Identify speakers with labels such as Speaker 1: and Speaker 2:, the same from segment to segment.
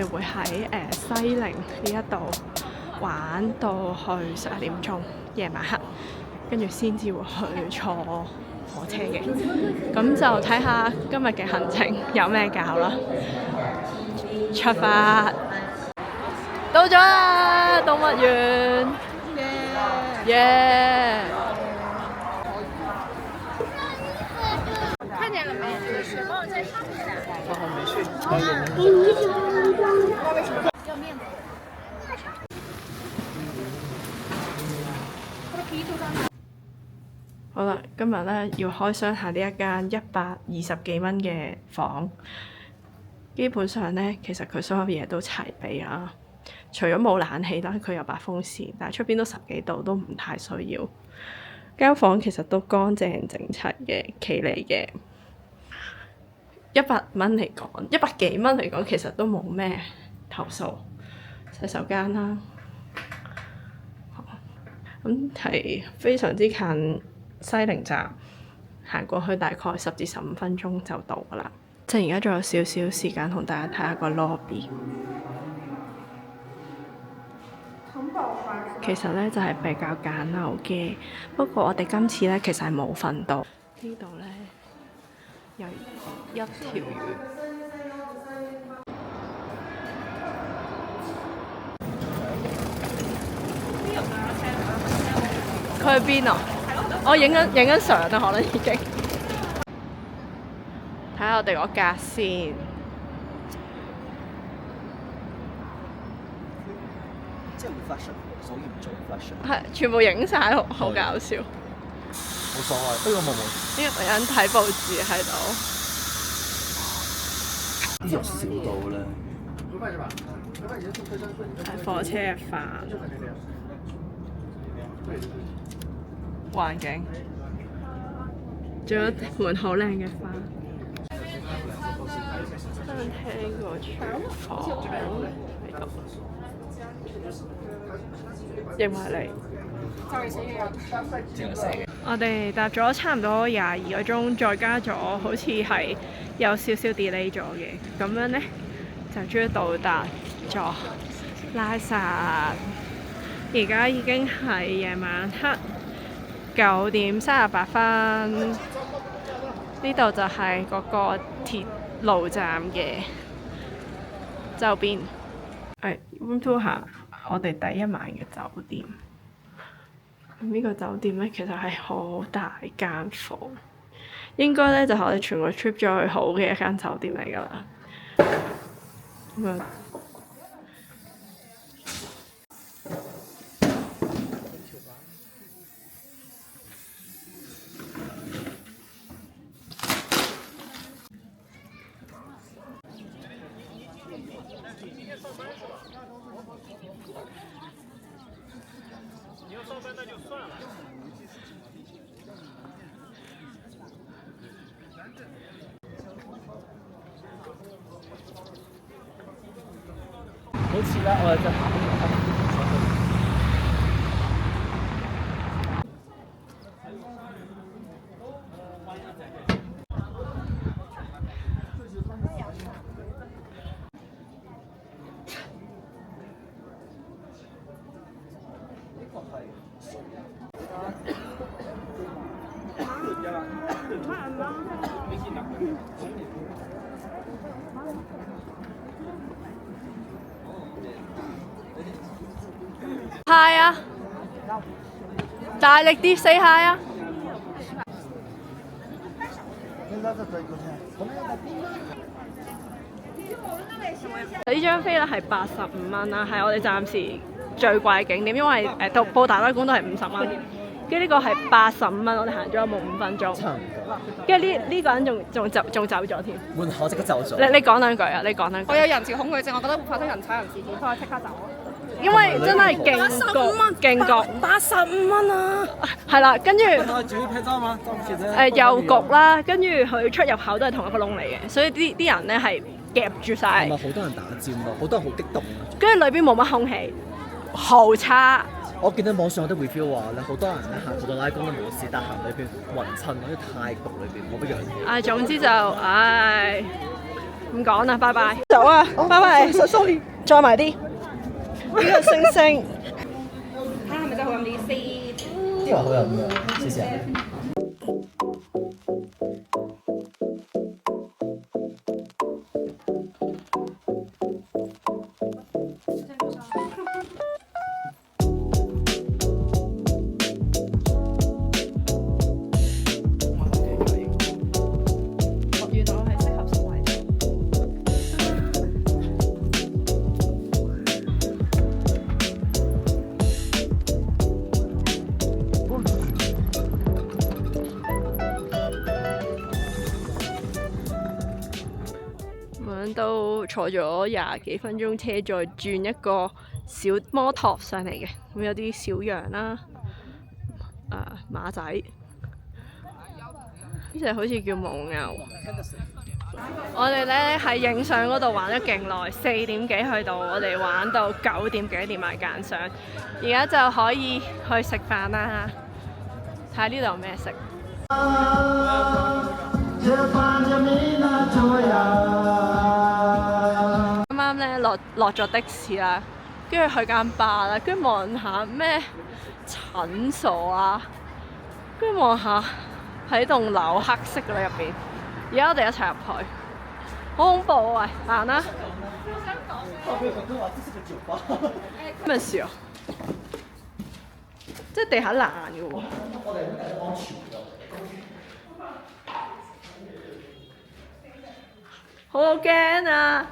Speaker 1: 哋會喺西寧呢一度玩到去11點鐘夜晚黑，跟住先至會去坐火車嘅。咁就睇下今日嘅行程有咩搞啦。出發，到咗啦，動物園，耶！
Speaker 2: 看见了没？那个雪豹在上面呢。
Speaker 3: 我好没去。
Speaker 2: 要面子。
Speaker 1: 好啦，今日咧要開箱下呢一間120幾蚊嘅房。基本上咧，其實佢所有嘢都齊備啦，除咗冇冷氣啦，佢有把風扇，但係出邊都10幾度，都唔太需要。間房其實都乾淨整齊嘅，企理嘅。100蚊嚟講，100幾蚊嚟講，其實都冇咩投訴。洗手間啦，咁係非常之近西寧站，行過去大概10至15分鐘就到㗎啦。即係而家仲有少少時間同大家睇下個 lobby。其實咧就係比較簡陋嘅，不過我哋今次咧其實係冇瞓到。呢度咧有一條魚。佢去邊啊？我影緊相啊，可能已經。睇下我哋個格先。
Speaker 3: 即係會發生，所以唔做發生。
Speaker 1: 係，全部影晒，好搞笑。
Speaker 3: 冇所謂，不過冇。
Speaker 1: 呢個人睇報紙喺度。
Speaker 3: 啲肉少到咧。
Speaker 1: 係火車嘅飯。環境。仲有門好靚嘅花。餐廳個廚房喺度。影埋嚟。我哋搭咗差唔多22個鐘，再加咗好似係有少少 delay 咗嘅，咁樣呢，就終於到達咗拉薩。而家已經係夜晚黑9點38分，呢度就係嗰個鐵路站嘅周邊。room tour 下我哋第一晚嘅酒店。呢個酒店咧其實係好大間房，應該咧就係我哋全個 trip 最好嘅一間酒店嚟㗎啦。咁啊〜
Speaker 3: 好似咧，我哋就行
Speaker 1: 嗨啊！大力啲 say hi 啊！呢張飛咧係85蚊啦，係我哋暫時最貴嘅景點，因為到布達拉宮都係50蚊，跟住呢個係85蚊，我哋行咗有冇5分鐘？
Speaker 3: 差唔多。
Speaker 1: 跟住呢個人仲走咗添。
Speaker 3: 門口即刻走咗。
Speaker 1: 你講兩句啊！你講兩句。
Speaker 2: 我有人潮恐懼症，我覺得會發生人踩人事件，所以即刻走。
Speaker 1: 因為真係勁焗，勁焗。85蚊啊！係啦，跟住
Speaker 3: 仲要拍照嗎？
Speaker 1: 又焗啦，跟住佢出入口都係同一個窿嚟嘅，所以啲人咧係夾住晒。
Speaker 3: 係咪好多人打尖咯？好多人好激動啊！
Speaker 1: 跟住裏邊冇乜空氣，好差。
Speaker 3: 我見到網上有啲 review 話咧，好多人咧行布達拉宮都冇事，但行裏邊暈親嗰啲泰國裏邊冇乜樣嘢。
Speaker 1: 總之就唔講啦，拜拜。走啊，拜拜。sorry， 再埋啲。呢個星星，
Speaker 2: 睇下係咪真係好飲啲先？
Speaker 3: 呢個好飲㗎，謝謝。
Speaker 1: 我遇到係適合食位。咁樣都坐咗20幾分鐘車，再轉一個小摩托上嚟嘅，咁有啲小羊啦，馬仔，呢隻好似叫母牛。我哋咧喺影相嗰度玩咗勁耐，4點幾去到，我哋玩到9點幾連埋間相，而家就可以去食飯啦。睇下呢度有咩食。啱啱咧落咗的士啦，跟住去間吧啦，跟住望下咩診所啊，跟住望下喺棟樓黑色嘅入邊，而家我哋一齊入去，好恐怖啊！喂，行啦！咩事啊？即係地下爛嘅喎。好驚啊！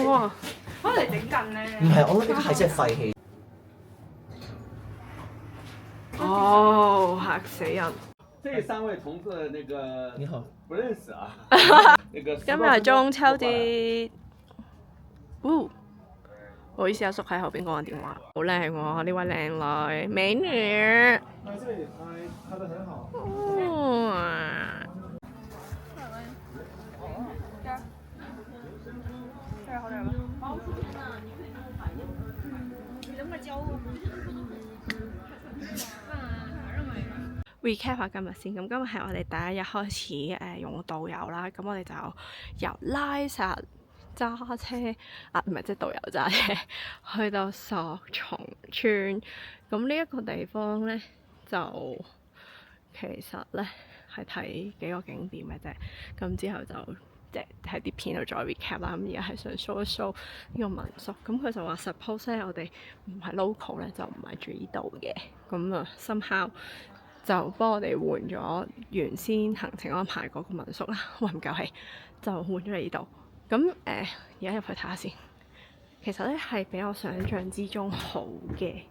Speaker 1: 哇！可能整緊咧。
Speaker 3: 唔係，我覺得呢個係真係廢氣。
Speaker 1: 哦，嚇死人！
Speaker 4: 這3位同志那個
Speaker 3: 你好，
Speaker 4: 不認識啊？那個
Speaker 1: 今日係中秋節。唔好意思，阿叔喺後邊講緊電話。好靚喎，呢位靚女美女。
Speaker 4: 拍得很好。
Speaker 1: recap 下今日先，咁今日係我哋第一日開始用導遊啦，咁我哋就由拉薩揸車唔係即係導遊揸車去到索松村，咁呢一個地方咧就其實咧係睇幾個景點嘅啫，咁之後就即係喺啲片度再 recap 啦，咁而家係想 show 一 show 呢個民宿，咁佢就話 suppose 咧我哋唔係 local 咧就唔係住呢度嘅，咁啊 somehow 就幫我哋換咗原先行程安排嗰個民宿啦，話唔夠氣就換咗嚟呢度。咁而家入去睇下先，其實咧係比我想象之中好嘅。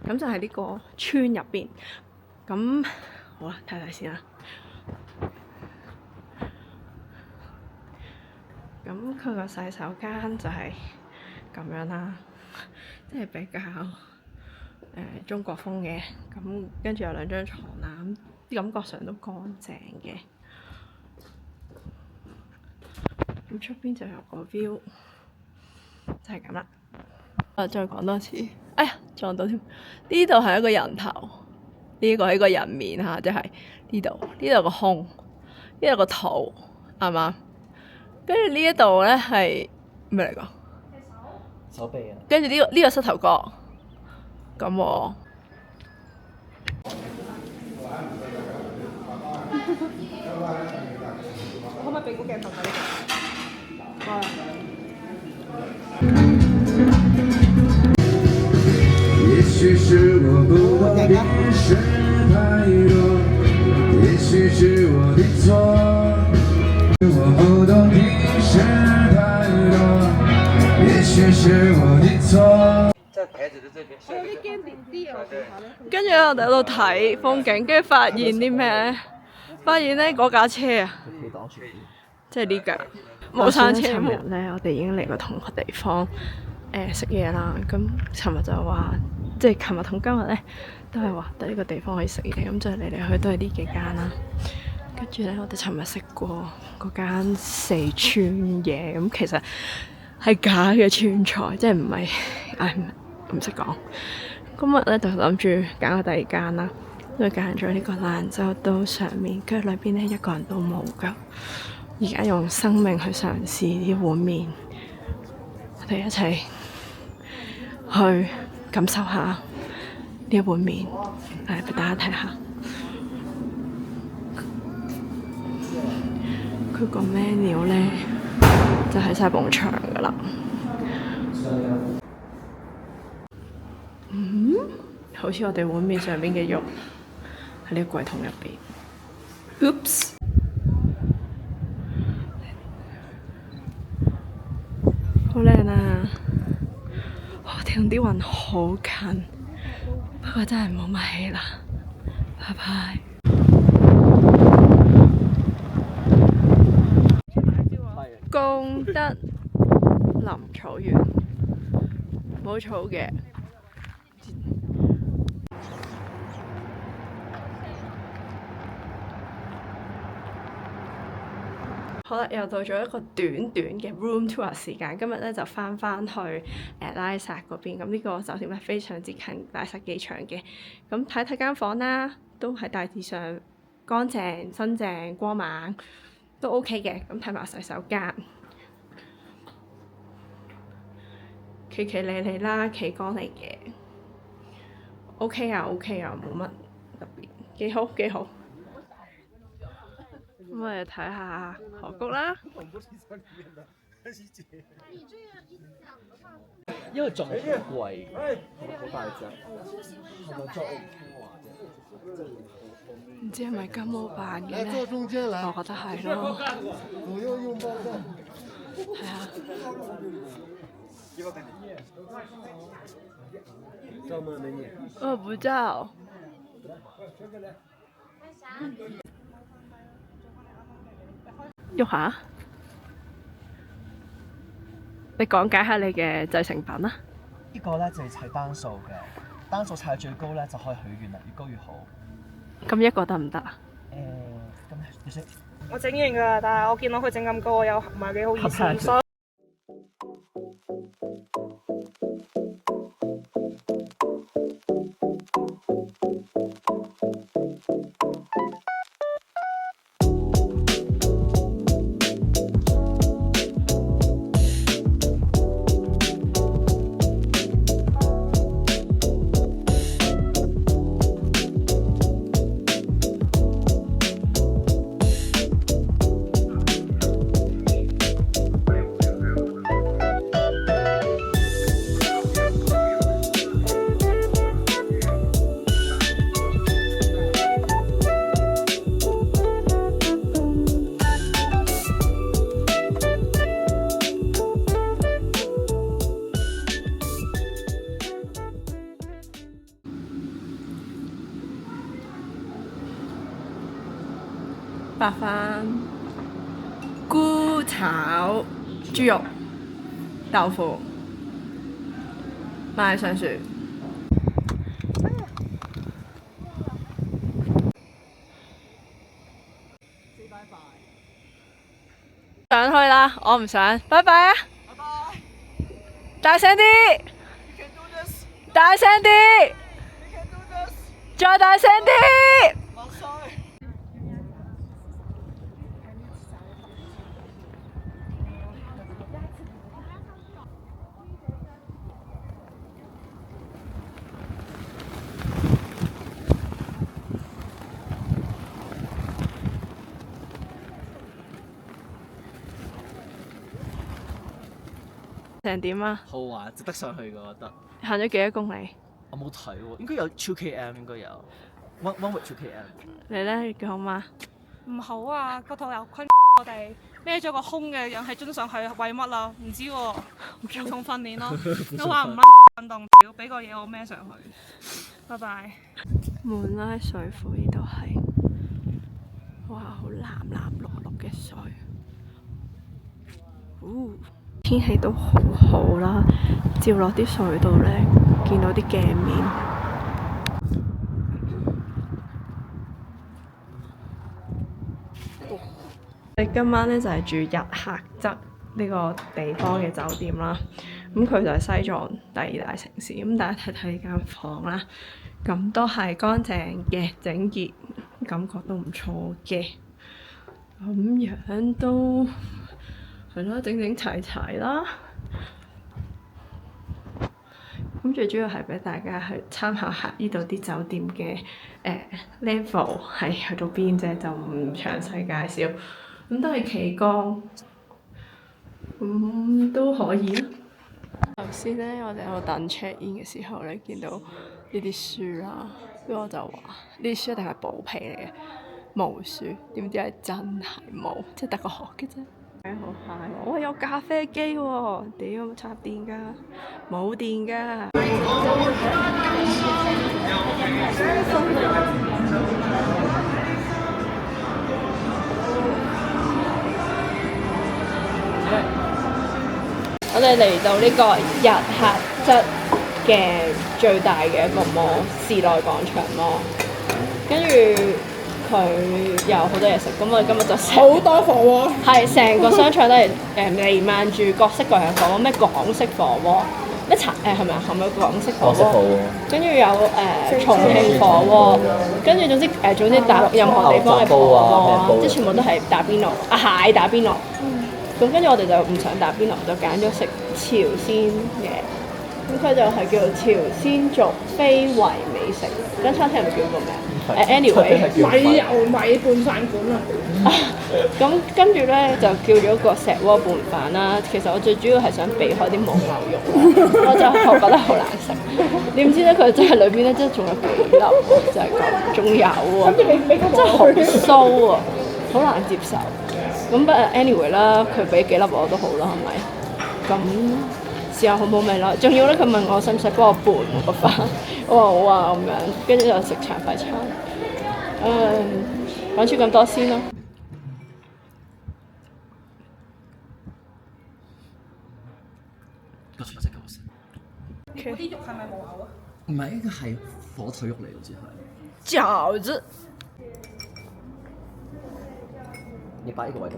Speaker 1: 咁就喺呢個村入邊。咁好啦，睇睇先啦。咁佢個洗手間就係咁樣啦，即係比較中國風嘅，咁跟住有2張床啦，咁感覺上都乾淨嘅。咁出邊就有個 view，就係咁啦。再講多次，哎呀撞到添！呢度係一個人頭，呢個係一個人面嚇，即係呢度個胸，呢度個頭，係嘛？跟住呢一度咧係咩嚟㗎？
Speaker 3: 手臂啊！
Speaker 1: 跟住呢個膝頭哥，咁喎。可唔可以俾個鏡頭睇？
Speaker 5: 也許是我不懂的事太多，也許是我的錯，我不懂的事太多，也許是我的錯。
Speaker 4: 在牌子的這邊。
Speaker 2: 我有啲驚跌啲啊！
Speaker 1: 跟住我哋喺度睇風景，跟住發現啲咩？發現咧嗰架車啊，即係呢架冇山車。尋日咧，我哋已經嚟過同一個地方食嘢啦。咁尋日就話，即係尋日同今日咧都係話得呢個地方可以食嘢，咁就嚟嚟去都係呢幾間啦。跟住咧，我哋尋日食過嗰間四川嘢，咁其實係假嘅川菜，即係唔係唔識講。今日咧就諗住揀個第2間啦。咁都揀咗呢個蘭州刀上面，跟住裏邊咧一個人都冇㗎。而家用生命去嘗試呢碗麵，我哋一齊去感受下呢碗麵，嚟俾大家睇下。佢個 menu 咧就喺晒埲牆㗎啦。好似我哋碗麵上邊嘅肉喺呢個櫃桶入邊。Oops！ 好靚啊！我哋同啲雲好近，不過真係冇乜氣啦。拜拜。功德林草原冇草嘅。好啦，又到咗一個短短嘅 room tour 時間。今日咧就翻去拉薩嗰邊。咁呢個酒店咧非常之近拉薩機場嘅。咁睇睇間房啦，都係大致上乾淨、新淨、光猛，都 OK 嘅。咁睇埋洗手間，企企理理啦，企乾嚟嘅。OK 啊 OK 啊，冇乜特別，幾好幾好。咁我哋睇下河谷啦。
Speaker 3: 因為仲好貴，好大隻，係咪作
Speaker 1: 唔知係咪金毛扮嘅咧？我覺得係咯。係啊。我不知道。喐下，你講解下你嘅製成品啦。
Speaker 3: 呢個咧就係砌單數嘅，單數砌最高咧就可以許願啦，越高越好。
Speaker 1: 咁一個得唔得啊？
Speaker 3: 咁你識？
Speaker 2: 我整完㗎，但係我見到佢整咁高，我又唔係幾好意思，所以
Speaker 1: 白飯、菇炒豬肉、豆腐、馬上樹。上去啦，我唔想，拜拜啊！大聲啲！大聲啲！再大聲啲！成點啊？
Speaker 3: 好玩，值得上去嘅，我覺得。
Speaker 1: 行咗幾多公里？
Speaker 3: 我冇睇喎，應該有 2km，應該有 one with 2km。
Speaker 1: 你咧，你叫好嗎？
Speaker 2: 唔好啊！個肚又困，我哋孭咗個空嘅氧氣樽上去，為乜啊？唔知喎，做重訓練咯。都話唔撚運動，屌俾個嘢我孭上去。拜拜。
Speaker 1: 滿拉水庫呢度係，哇！好藍藍綠綠嘅水。天氣都好好啦，照落啲水度咧，見到啲鏡面。你今晚咧就係住日喀則呢個地方嘅酒店啦。咁佢就係西藏第2大城市。咁大家睇睇呢間房啦。咁都係乾淨嘅，整潔，感覺都唔錯嘅。咁樣都係咯，整整齊齊啦。咁最主要係俾大家去參考下呢度啲酒店嘅level 係去到邊啫，就唔詳細介紹。咁都係企缸，都可以啦。頭先咧，我哋喺度等 check in 嘅時候咧，見到呢啲書啦，跟住我就話：呢啲書一定係補皮嚟嘅，毛書。點知係真係毛，即係得個殼嘅啫。好嗨喎！哇，有咖啡機喎！屌，插電㗎？冇電㗎。我哋嚟到呢個日喀則嘅最大嘅一個摩時代廣場摩，跟住佢有好多嘢食，咁我哋今日就食好多火鍋，係成個商場都係瀰漫住各式各樣火鍋，咩港式火鍋，咩係咪啊？係咪港式火鍋？跟住有重慶火鍋，跟住總之大陸任何地方嘅火鍋，即係全部都係打邊爐，蟹打邊爐。咁跟住我哋就唔想打邊爐，就揀咗食朝鮮嘅。咁佢就係叫做朝鮮族非遺美食。間餐廳係咪叫個名？Anyway，
Speaker 2: 米油米拌飯館啊！
Speaker 1: 咁跟住咧就叫咗個石鍋拌飯啦。其實我最主要係想避開啲冇牛肉啦，我就覺得好難食。點知咧佢真係裏邊咧真係仲有幾粒喎，就係咁，仲有喎，真係好酥啊，好難接受。咁不過 anyway 啦，佢俾幾粒我都好啦，係咪？咁試下好唔好味啦。仲要咧，佢問我使唔使幫我拌個飯，我話好啊咁樣，跟住就食茶快餐。講住咁多先咯。
Speaker 3: 個菜式好食。
Speaker 2: 嗰啲肉係咪冇牛啊？
Speaker 3: 唔係，呢個係火腿肉嚟，好似係。
Speaker 1: 餃子。
Speaker 3: 你擺呢個位度，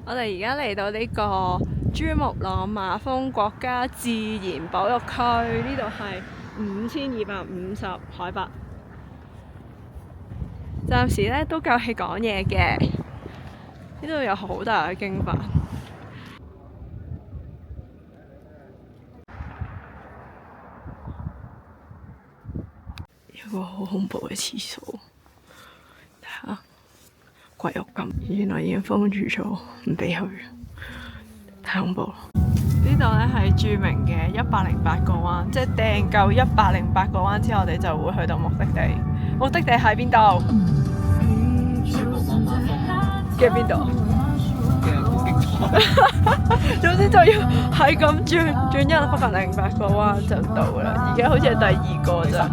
Speaker 1: 我哋而家嚟到呢個珠穆朗瑪峰國家自然保育區，呢度係5250海拔，暫時咧都夠氣講嘢嘅。呢度有好大嘅經幡。一個好恐怖嘅廁所，睇下鬼屋咁，原來已經封住咗，唔俾去，太恐怖啦！呢度咧係著名嘅108個灣，即係掟夠108個灣之後，我哋就會去到目的地。目的地喺邊度？嘅邊度？總之就要係咁轉108個灣就到啦。而家好似係第2個咋。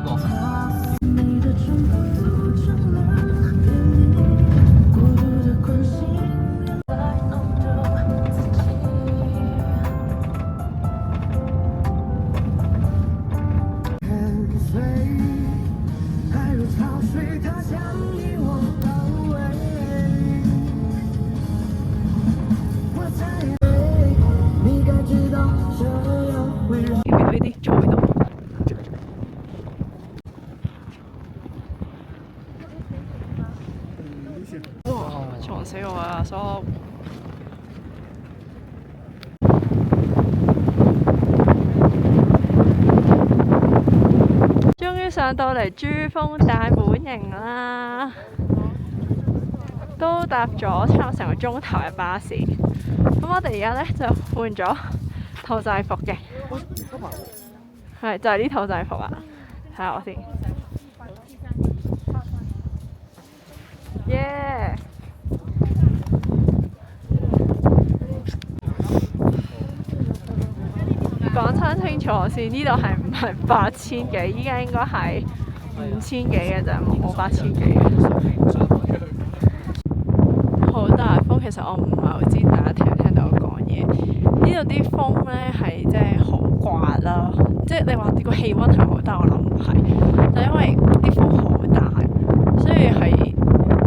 Speaker 1: 撞死我啊！阿叔，終於上到嚟珠峰大本營啦，都搭咗差唔多成個鐘頭嘅巴士。咁我哋而家咧就換咗套制服嘅，係就係呢套制服啊！睇下我先。耶！講親清楚先，呢度係唔係8000幾？依家應該係5000幾嘅咋，冇8000幾嘅。好大風，其實我唔係好知大家聽唔聽到我講嘢。呢度啲風咧係即係好刮啦，即係你話個氣温係好低，我諗唔係，就因為啲風好大，所以係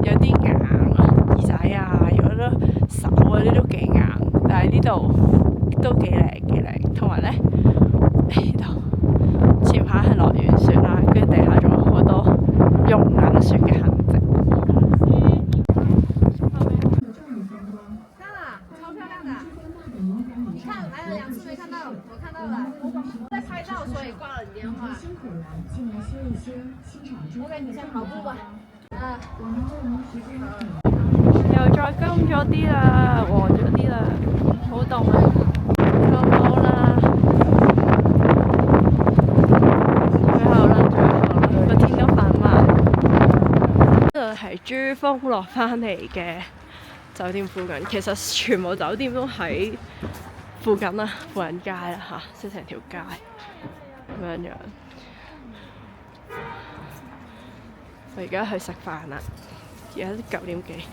Speaker 1: 有啲硬啊，耳仔啊，如果又再金咗啲啦，黃咗啲啦，好凍啊！最後啦，個天都反埋。呢度係珠峰落返嚟嘅酒店附近，其實全部酒店都喺附近啦，附近街啦嚇，即係成條街咁樣樣。我而家去食飯啦，而家9點幾。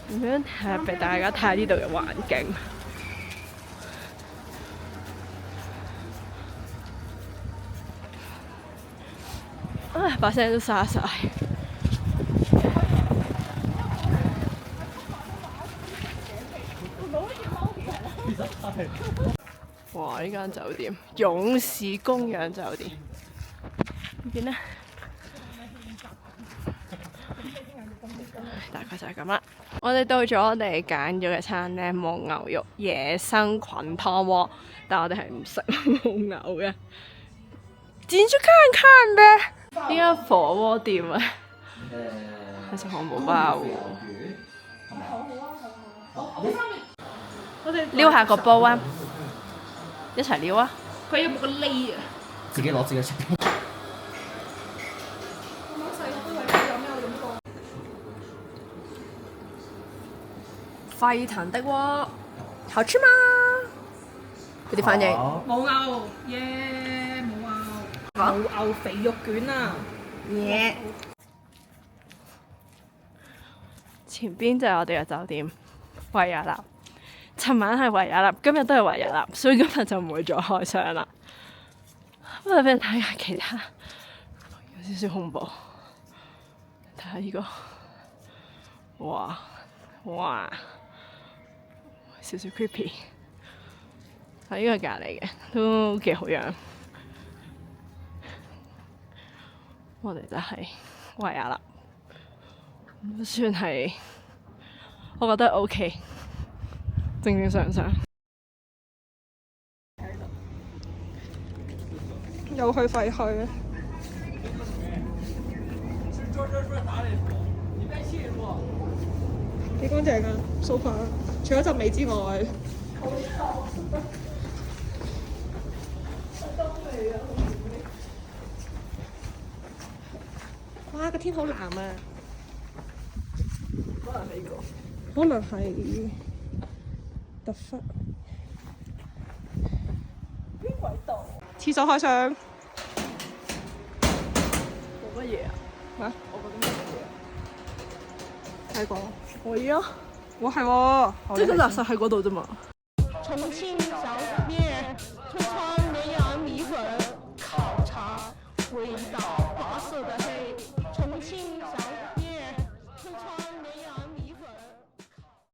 Speaker 1: 咁樣係俾大家睇下呢度嘅環境。把聲都沙晒。哇！呢間酒店勇士公園酒店，呢邊呢？大概就係咁啦。我哋到咗我哋揀咗嘅餐呢，牦牛肉野生菌湯鍋，但我哋係唔食牦牛嘅。進去看看呗。呢間火鍋店啊，係食漢堡包喎。
Speaker 2: 我哋
Speaker 1: 撩下個煲啊！一齊撩啊！
Speaker 2: 佢有冇個喱啊？
Speaker 3: 自己攞自己食。
Speaker 1: 沸騰的鍋，好吃嗎？佢哋反應。
Speaker 2: 牦牛，耶！牦牛肥肉卷啊！
Speaker 1: 耶！前邊就係我哋嘅酒店維也納。尋晚係維也納，今日都係維也納，所以今日就唔會再開箱啦。我哋俾你睇下其他，有少少恐怖。睇下呢個，哇，少少 creepy。喺呢個隔離嘅都幾好樣。我哋就係維也納，都算係，我覺得 OK。正常。
Speaker 2: 又去廢墟。幾乾淨啊 sofa， 除咗陣味之外。哇！個天好藍啊！可能係特忽。邊鬼度？廁所開箱。
Speaker 1: 冇乜嘢啊？
Speaker 2: 咩？
Speaker 1: 我覺得冇乜嘢。
Speaker 2: 睇過。
Speaker 1: 可以啊，
Speaker 2: 哇係喎，
Speaker 1: 即係垃圾喺嗰度啫嘛。
Speaker 6: 重慶小面，春川绵陽米粉，烤茶味道。